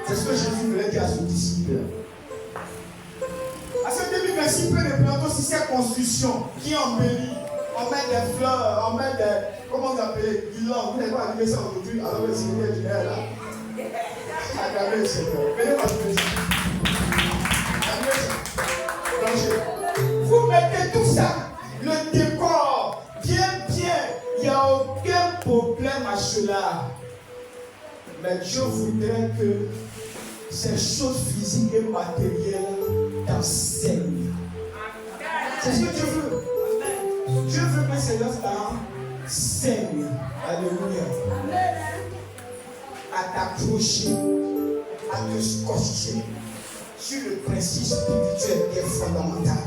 C'est ce que Jésus voulait dire à son disciple. À ce 2026 peut représenter aussi cette construction qui embellit. On met des fleurs, on met des. Comment vous appelez? Du lin. Vous n'avez pas allumé ça aujourd'hui alors que le Seigneur du là. Regardez le Seigneur. Venez m'allumer ça. Allumez ça. Vous mettez tout ça. Le décor. Bien. Il n'y a aucun problème à cela. Mais Dieu voudrait que ces choses physiques et matérielles t'enseignent. C'est ce que Dieu veut. Dieu veut que ces gens t'enseignent. Alléluia. À t'accrocher, à te scotcher sur le principe spirituel qui est fondamental,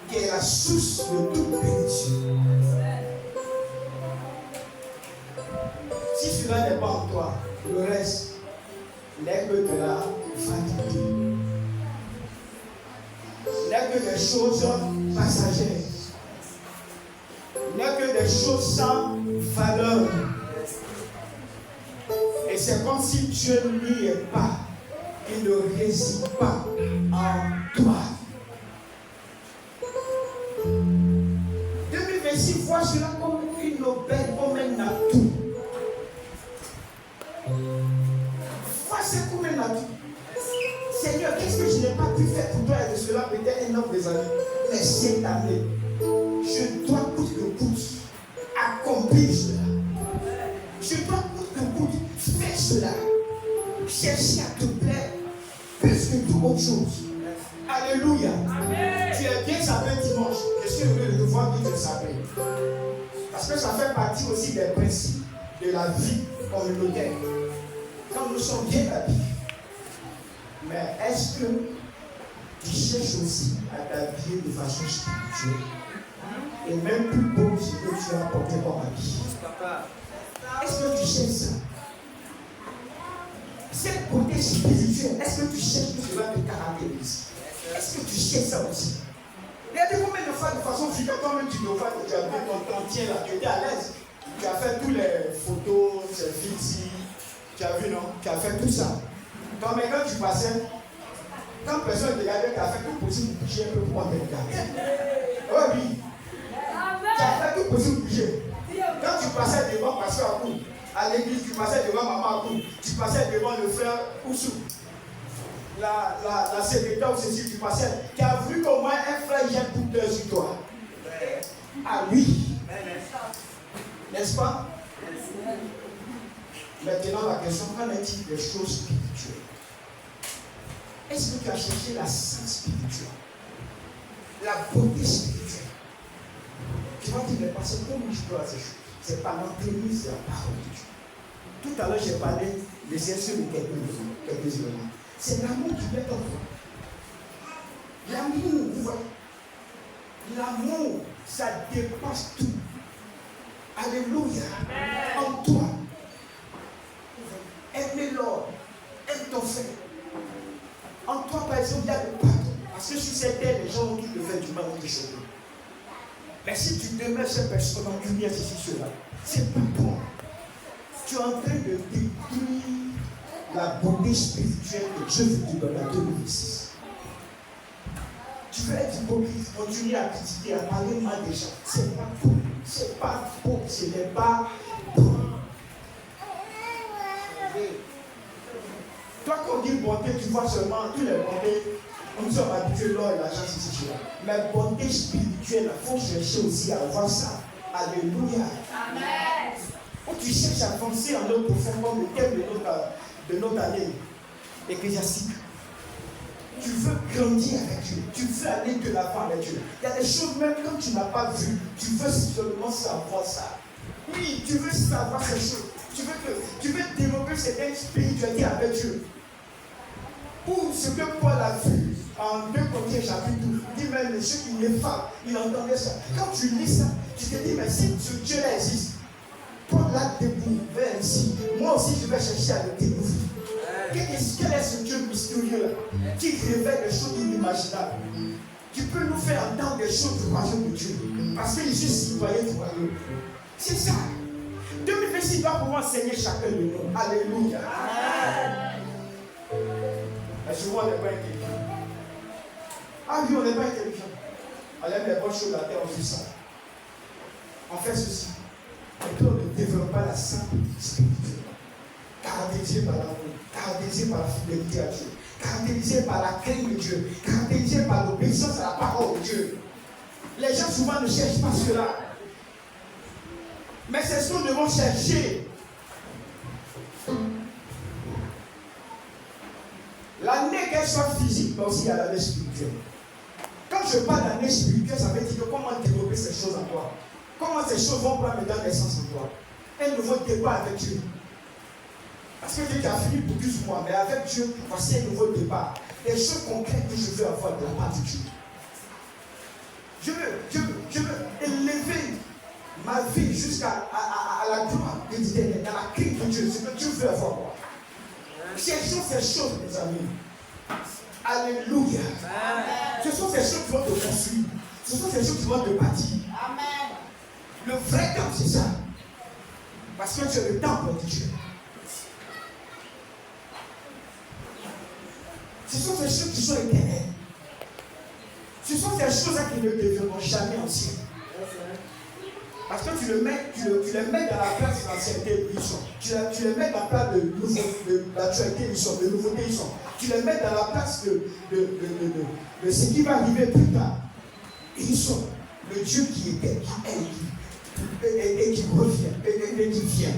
qui est la source de toute bénédiction. Si cela n'est pas en toi, le reste n'est que de la vanité, n'est que des choses passagères, n'est que des choses sans valeur. Et c'est comme si Dieu n'y est pas, il ne réside pas en toi. 2026, vois cela comme une aubaine, comme un atout. Vois ça comme un atout. Seigneur, qu'est-ce que je n'ai pas pu faire pour toi et de cela peut-être un an des années. Mais cette année, je dois coûte que coûte accomplir cela. Je dois coûte que coûte faire cela. Chercher à te plaire plus que toute autre chose. Alléluia. Amen. Tu es bien sapé dimanche. Je suis heureux de voir que tu es sapé. Parce que ça fait partie aussi des principes de la vie communautaire. Quand nous sommes bien habillés. Mais est-ce que tu cherches aussi à t'habiller de façon spirituelle? Et même plus beau que ce que tu as apporté comme habit. Est-ce que tu cherches ça? Cette beauté spirituelle, est-ce que tu cherches que cela te caractérise? Est-ce que tu cherches ça aussi? Regardez combien de fois de façon figure, toi-même tu dois tu as fait ton tien là, tu étais à l'aise. Tu as fait toutes les photos, selfies ici, tu as vu non? Tu as fait tout ça. Donc mais quand tu passais, quand personne te regardait, tu as fait tout possible pour bouger un peu pour te regarder. Oh oui. Tu as fait tout possible pour bouger. Quand tu passais devant pasteur Akou, à l'église, tu passais devant maman Akou, tu passais devant le frère Oussou, la secrétaire ou ceci, tu passais, tu as vu qu'au moins un frère jette tout d'heure sur toi. Ah oui. N'est-ce pas? Maintenant, la question, qu'en est-il des choses spirituelles? Est-ce que tu as cherché la science spirituelle? La beauté spirituelle? Tu vas dire, mais parce que comment je dois ces choses? C'est pas l'entraînement, c'est la parole de Dieu. Tout à l'heure, j'ai parlé de ces sur quelques éléments. C'est l'amour qui met en toi. L'amour, vous voyez? L'amour, ça dépasse tout. Alléluia. En toi. Aimez l'homme. Aime ton frère. En toi, par exemple, il y a le pardon. Parce que sur cette terre, les gens ont tout le fait du mal, ont des choses. Mais si tu demeures cette personne en lumière, ceci, cela, c'est pas bon. Tu es en train de détruire la beauté spirituelle que Dieu veut te donner en 2006. Tu veux être hypocrite, continuer à critiquer, à parler mal des gens. C'est pas beau. C'est pas beau. Ce n'est pas beau. Toi, quand on dit bonté, tu vois seulement tous les bontés. Nous sommes habitués l'or et l'argent, c'est cela. Mais bonté spirituelle, il faut chercher aussi à avoir ça. Alléluia. Amen. Quand tu cherches à avancer en notre profondeur, le thème de notre année ecclésiastique. Tu veux grandir avec Dieu. Tu veux aller de l'avant avec Dieu. Il y a des choses même que tu n'as pas vues. Tu veux seulement savoir ça. Oui, tu veux savoir ces choses. Tu veux développer cette spiritualité avec Dieu. Ou ce que Paul a vu en 2 Corinthiens chapitre 12, il dit même ceux qui n'est pas, il entendait ça. Quand tu lis ça, tu te dis, mais si ce Dieu-là existe, Paul l'a découvert ici. Moi aussi, je vais chercher à le découvrir. Quel est ce Dieu mystérieux là qui révèle des choses inimaginables? Tu peux nous faire entendre des choses du royaume de Dieu. Parce que je suis citoyen du royaume. C'est ça. 2026 va pouvoir enseigner chacun de nous. Alléluia. souvent, on n'est pas intelligent. Ah oui, on n'est pas intelligent. On aime les bonnes choses de la terre, on fait ça. On fait ceci. Et puis on ne développe pas la sainteté spirituelle. Caractérisée par l'amour, caractérisée par la fidélité à Dieu, caractérisée par la crainte de Dieu, caractérisée par l'obéissance à la parole de Dieu. Les gens souvent ne cherchent pas cela. Mais c'est ce que nous devons chercher. L'année qu'elle soit physique, mais aussi il y a l'année spirituelle. Quand je parle d'année spirituelle, ça veut dire que comment développer ces choses en toi. Comment ces choses vont prendre dans l'essence en toi. Un nouveau débat avec Dieu. Parce que Dieu a fini pour plus moi, mais avec Dieu, voici un nouveau départ. Des choses concrètes que je veux avoir de la part de Dieu. Je veux élever ma vie jusqu'à la gloire de l'éternel, dans la crainte de Dieu. C'est ce que Dieu veut avoir moi. Cherchons ces choses, mes amis. Alléluia. Amen. Ce sont ces choses qui vont te construire. Ce sont ces choses qui vont te bâtir. Amen. Le vrai temps, c'est ça. Parce que tu es le temple de Dieu. Ce sont ces choses qui sont éternelles. Ce sont ces choses qui ne deviendront jamais anciennes. Parce que tu les mets dans la place de l'ancienneté, ils sont. Tu les mets dans la place de l'actualité, ils sont, de nouveauté, ils sont. Tu les mets dans la place de ce qui va arriver plus tard. Ils sont. Le Dieu qui était, qui est, et qui revient, et qui vient.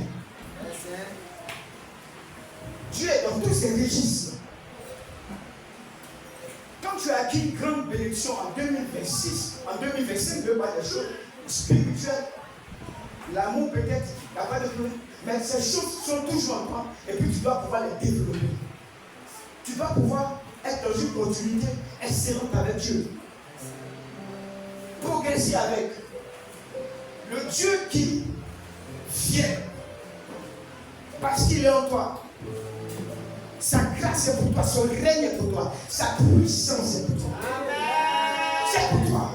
Dieu est dans tous ces registres. Quand tu as acquis une grande bénédiction en 2026, en 2025, ne pas des choses spirituelles, l'amour peut-être, il n'y a pas de problème, mais ces choses sont toujours en toi, et puis tu dois pouvoir les développer. Tu dois pouvoir être dans une continuité excellente avec Dieu. Progresser avec le Dieu qui vient parce qu'il est en toi. Sa grâce est pour toi, son règne est pour toi, sa puissance est pour toi. Amen. C'est pour toi.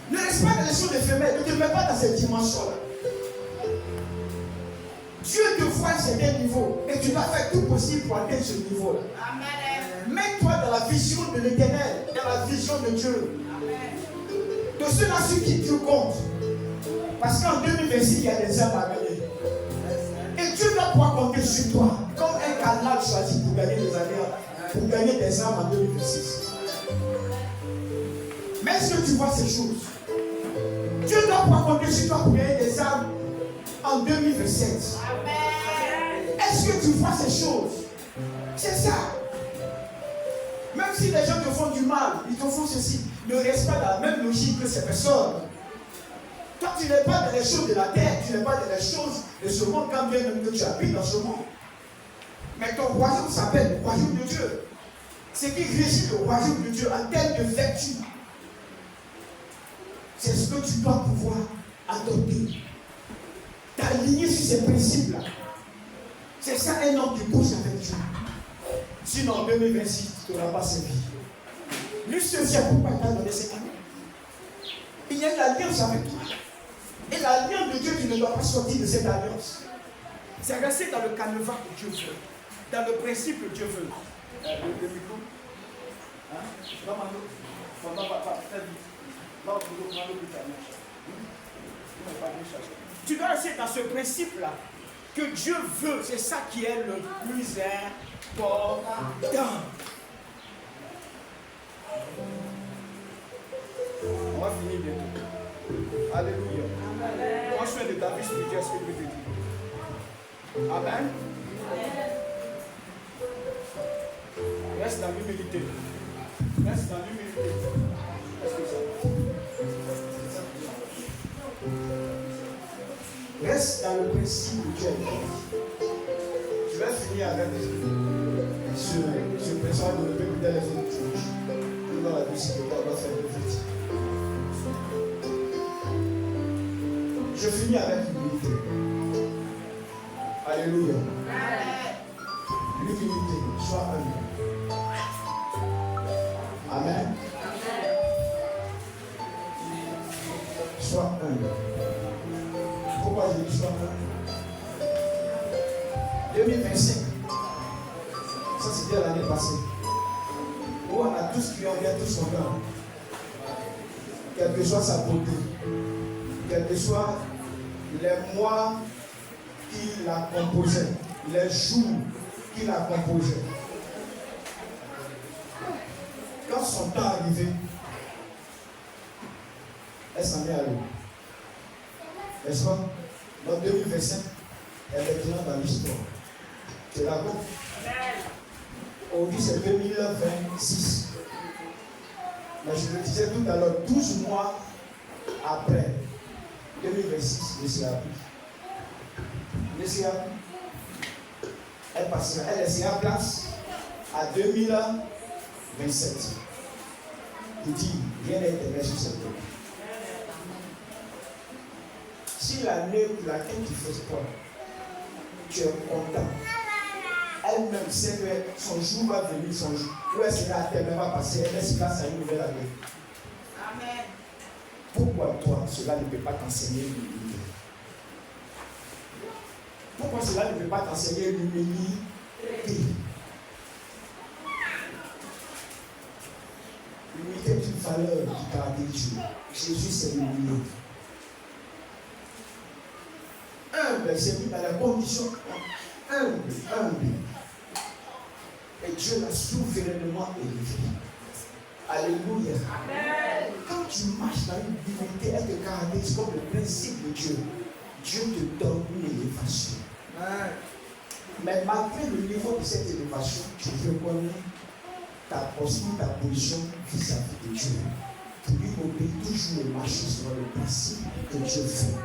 Ne reste pas dans les choses éphémères, ne te mets pas dans cette dimension-là. Dieu te voit à un certain niveau et tu dois faire tout possible pour atteindre ce niveau-là. Mets-toi dans la vision de l'Éternel, dans la vision de Dieu. Amen. De ceux-là sur qui Dieu compte. Parce qu'en 2026, il y a des âmes à gagner. Et Dieu doit pouvoir compter sur toi, comme un canal choisi pour gagner des années, pour gagner des âmes en 2026. Mais est-ce que tu vois ces choses? Dieu doit pouvoir compter sur toi pour gagner des âmes en 2027. Amen. Est-ce que tu vois ces choses? C'est ça. Même si les gens te font du mal, ils te font ceci, ne reste pas dans la même logique que ces personnes. Toi, tu n'es pas dans les choses de la terre, tu n'es pas dans les choses de ce monde, quand bien même que tu habites dans ce monde. Mais ton royaume s'appelle le royaume de Dieu. Ce qui régit le royaume de Dieu en termes de vertu, c'est ce que tu dois pouvoir adopter. T'aligner sur ces principes-là. C'est ça un homme qui bouge avec Dieu. Sinon, en 2026, tu n'auras pas servi. Lui seul sait pourquoi il t'a donné cette année. Il y a une alliance avec toi. Et l'alliance de Dieu, tu ne dois pas sortir de cette alliance. C'est rester dans le canevas que Dieu veut. Dans le principe que Dieu veut. Le micro. Hein? Non, pas très vite. Tu dois rester dans ce principe-là. Que Dieu veut, c'est ça qui est le plus important. On va finir bientôt. Alléluia. Prends soin de ta vie spirituelle, ce que Dieu te dit. Amen. Reste dans l'humilité. Reste dans l'humilité. Qu'est-ce que ça? Reste dans le principe que tu as dit. Je vais finir avec ce principe de ne pas les autres choses. Nous dans la musique de on va faire le vite. Je finis avec l'humilité. Alléluia. L'humilité, sois humble. Amen. Sois humble. Pourquoi je dis sois humble? 2025, Ça, c'était l'année passée. Où on a tous crié, on vient tous son temps. Quelle que soit sa beauté, quels que soient les mois qu'il a composés, les jours qu'il a composés. Quand son temps est arrivé, elle s'en est à l'eau. N'est-ce pas? Dans 2025, elle est maintenant dans l'histoire. Tu es d'accord? Aujourd'hui, c'est 2026. Mais je le disais tout à l'heure, 12 mois après 2026, ne sera plus. Ne sera plus. Elle laissera place à 2027. Il dit, rien n'est éternel sur cette terre. Si l'année pour laquelle tu fais sport, tu es content, elle-même sait que son jour va venir, son jour, où elle sera à terre, elle va passer, elle laisse place à une nouvelle année. Amen. Pourquoi toi, cela ne peut pas t'enseigner l'humilité? Pourquoi cela ne peut pas t'enseigner l'humilité? L'humilité est une valeur qui caractérise Dieu. Jésus s'est humilié. Humble, c'est mis dans la condition humble. Et Dieu l'a souverainement élevé. Alléluia. Amen. Quand tu marches dans une divinité, elle te caractérise comme le principe de Dieu. Dieu te donne une élévation. Amen. Mais malgré le niveau de cette élévation, tu reconnais ta posture, ta position vis-à-vis de Dieu. Pour lui obéir toujours et marcher sur le principe que Dieu fait.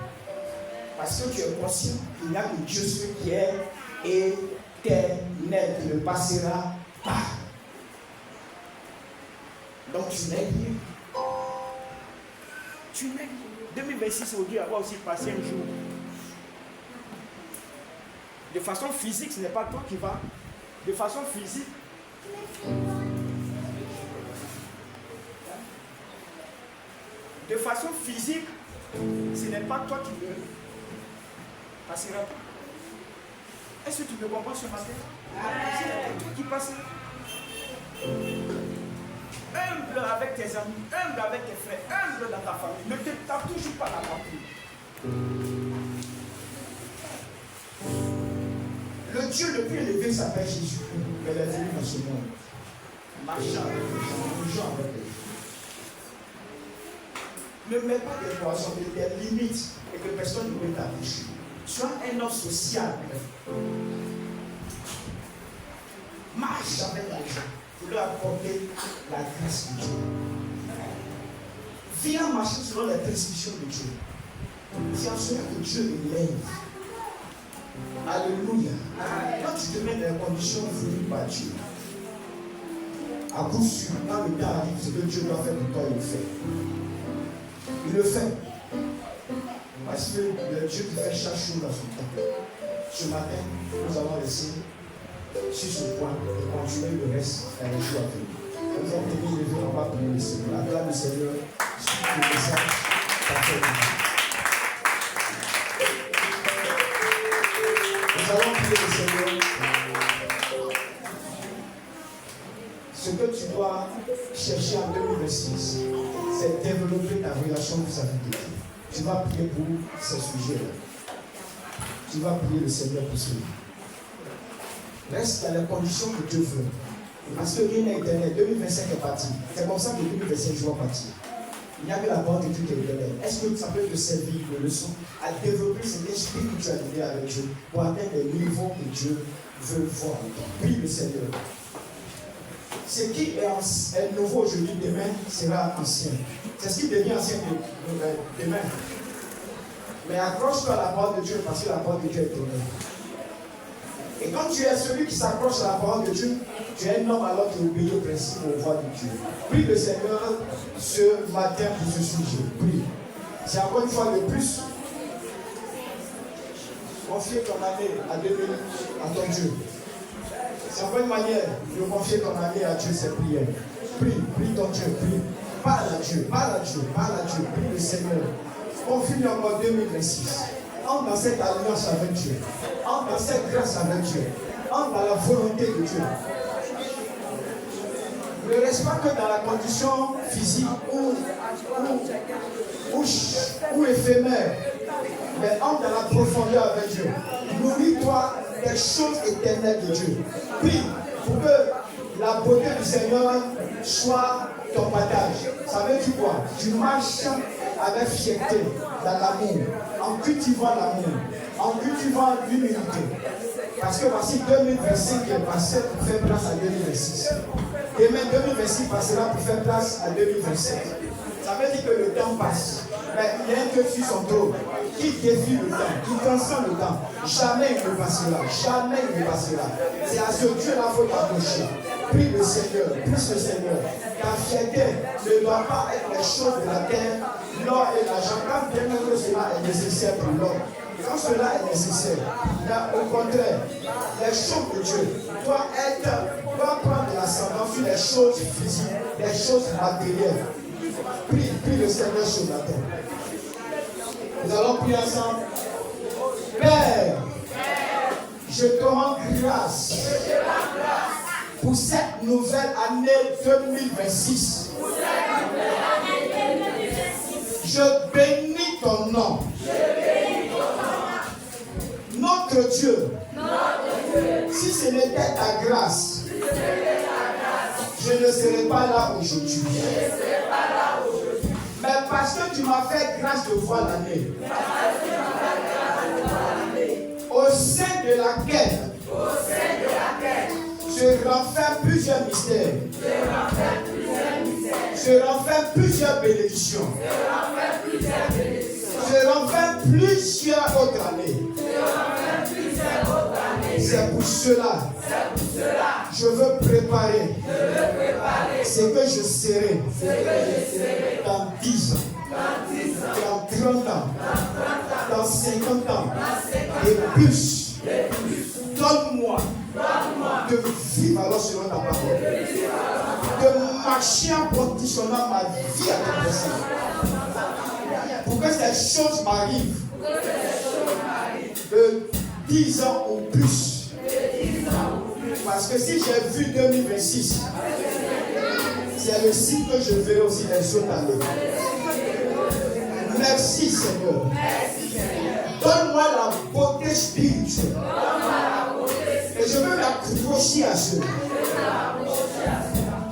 Parce que tu es conscient qu'il n'y a que Dieu celui qui est éternel, qui ne passera pas. Donc tu n'es rien. Tu n'es rien. 2026 aujourd'hui va aussi passer un jour. De façon physique, ce n'est pas toi qui vas. De façon physique. De façon physique, ce n'est pas toi qui le passera pas. Est-ce que tu me comprends ce matin? Ce n'est pas toi qui passera. Humble avec tes amis, humble avec tes frères, humble dans ta famille. Ne te tape toujours pas la partie. Le Dieu le plus élevé s'appelle Jésus. Elle est venue dans ce monde. Marchant avec les gens, bougeant avec les gens. Ne mets pas des poissons, des limites et que personne ne peut t'approcher. Sois un homme social. Marche avec les gens pour leur apporter la grâce de Dieu. Viens marcher selon les prescriptions de Dieu. C'est en cela que Dieu élève. Alléluia. Quand tu te mets dans les conditions voulues par Dieu, à coup sûr, quand le temps arrive, ce que Dieu doit faire pour toi, il le fait. Il le fait. Parce que le Dieu qui fait chaque chose dans son temps. Ce matin, nous allons laisser sur ce point et continuer le reste dans les jours à venir. Nous allons tenir les yeux en bas pour le Seigneur. La gloire du Seigneur, c'est le message parfait. Nous allons prier le Seigneur. Ce que tu dois chercher en 2026, c'est développer ta relation vis-à-vis de Dieu. Tu vas prier pour ce sujet-là. Tu vas prier le Seigneur pour cela. Reste dans les conditions que Dieu veut. Parce que rien n'est éternel. 2025 est parti. C'est comme ça que 2025 va partir. Il n'y a que la parole de Dieu qui est éternelle. Est-ce que ça peut te servir de leçon à développer cet esprit que tu as donné avec Dieu pour atteindre les niveaux que Dieu veut voir en toi? Prie le Seigneur. Ce qui est nouveau aujourd'hui, demain sera ancien. C'est ce qui devient ancien demain. Mais accroche-toi à la parole de Dieu parce que la parole de Dieu est éternelle. Et quand tu es celui qui s'accroche à la parole de Dieu, tu es un homme alors qui obéit au principe aux voies de Dieu. Prie le Seigneur ce matin pour ce sujet. Prie. C'est encore une fois de plus. Confier ton année à ton Dieu. C'est encore une manière de confier ton année à Dieu, c'est prière. Prie ton Dieu, prie. Parle à Dieu, prie le Seigneur. Confie-lui encore 2026. Entre dans cette alliance avec Dieu. Entre dans cette grâce avec Dieu. Entre dans la volonté de Dieu. Ne reste pas que dans la condition physique ou éphémère, mais entre dans la profondeur avec Dieu. Nourris-toi des choses éternelles de Dieu. Prie pour que la beauté du Seigneur soit ton partage. Ça veut dire quoi? Tu marches avec fierté dans l'amour, en cultivant l'amour, en cultivant l'humilité. Parce que voici 2025 qui est passé pour faire place à 2026. Et même 2026 passera pour faire place à 2027. Ça veut dire que le temps passe. Mais il y a un Dieu sur son trône qui défie le temps, qui transcende le temps. Jamais il ne passera. Jamais il ne passera. C'est à ce Dieu-là qu'il faut t'approcher. Prie le Seigneur, prie le Seigneur. Ta fierté ne doit pas être les choses de la terre, l'or et l'argent. Quand bien que cela est nécessaire pour l'homme. Quand cela est nécessaire, mais au contraire, les choses de Dieu doivent prendre l'ascendant sur les choses physiques, les choses matérielles. Prie le Seigneur sur la terre. Nous allons prier ensemble. Père, je te rends grâce pour cette nouvelle année 2026. Je bénis ton nom. Notre Dieu, si ce n'était ta grâce, je ne serais pas là aujourd'hui. Mais parce que tu m'as fait grâce de voir l'année, au sein de laquelle je renferme plusieurs mystères, je renferme plusieurs bénédictions, je renferme plusieurs autres années. C'est pour cela, je veux préparer ce que je serai dans 10 ans, dans 30 ans, dans 50 ans et plus. Donne-moi de vivre alors selon ta parole, de marcher en conditionnant ma vie à ton dessein, pour que ces choses m'arrivent de 10 ans ou plus. Parce que si j'ai vu 2026, c'est le signe que je verrai aussi les autres années. Merci Seigneur. Donne-moi la beauté spirituelle. Et je veux m'accrocher à cela.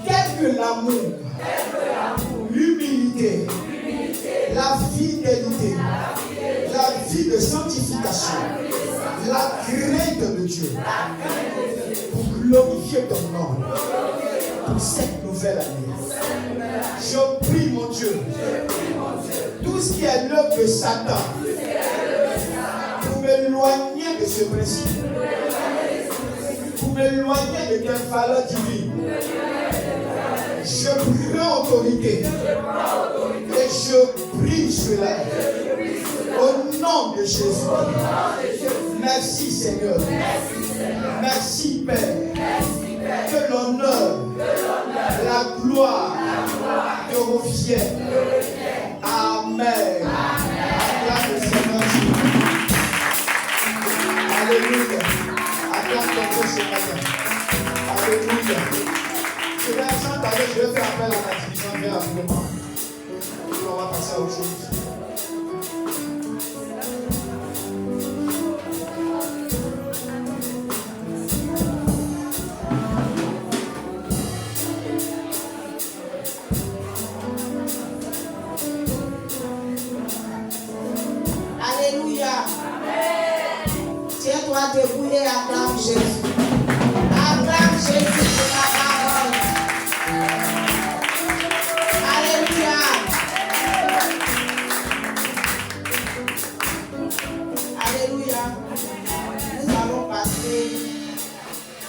Tel que l'amour, l'humilité, la fidélité, la vie de sanctification, la crainte de Dieu, pour glorifier ton nom, pour cette nouvelle année. Je prie mon Dieu, tout ce qui est l'œuvre de Satan, pour m'éloigner de ce principe, pour m'éloigner de tes valeurs divines, je prends autorité et je prie cela au nom de Jésus. Merci Seigneur. Merci Père. Que l'honneur, la gloire te reviennent. Amen. Acclame le Seigneur. Alléluia. Acclame ton Dieu ce matin. Alléluia. Je vais chanter, je vais faire appel à la division vers la moment. On va passer à autre chose. Debout et acclame Jésus.